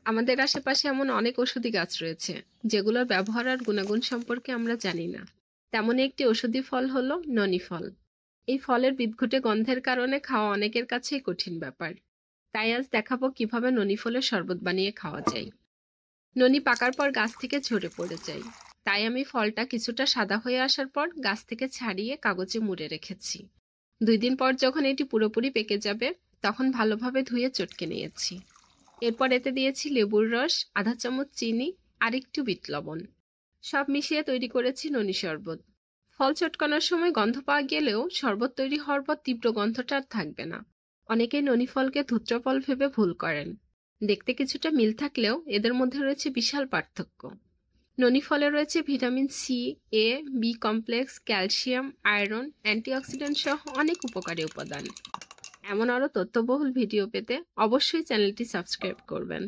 আমাদের আশেপাশে এমন অনেক ওষুধি গাছ রয়েছে যেগুলোর ব্যবহার আর গুণাগুণ সম্পর্কে আমরা জানি না। তেমনই একটি ওষুধি ফল হলো ননি ফল। এই ফলের বিদঘুটে গন্ধের কারণে খাওয়া অনেকের কাছেই কঠিন ব্যাপার। তাই আজ দেখাবো কিভাবে ননি ফলের শরবত বানিয়ে খাওয়া যায়। ননি পাকার পর গাছ থেকে ঝরে পড়ে যায়, তাই আমি ফলটা কিছুটা সাদা হয়ে আসার পর গাছ থেকে ছাড়িয়ে কাগজে মুড়ে রেখেছি। 2 দিন পর যখন এটি পুরোপুরি পেকে যাবে তখন ভালোভাবে ধুয়ে চটকে নিয়েছি। এরপর এতে দিয়েছি লেবুর রস, আধা চামচ চিনি আর একটু বিট লবণ। সব মিশিয়ে তৈরি করেছি ননি শরবত। ফল চটকানোর সময় গন্ধ পাওয়া গেলেও শরবত তৈরি হওয়ার পর তীব্র গন্ধটা আর থাকবে না। অনেকেই ননি ফলকে ধূত্র ফল ভেবে ভুল করেন। দেখতে কিছুটা মিল থাকলেও এদের মধ্যে রয়েছে বিশাল পার্থক্য। ননি ফলে রয়েছে vitamin C, A, B complex, calcium, iron, antioxidant সহ অনেক উপকারী উপাদান। এমন আরও তথ্যবহুল ভিডিও পেতে অবশ্যই চ্যানেলটি সাবস্ক্রাইব করবেন।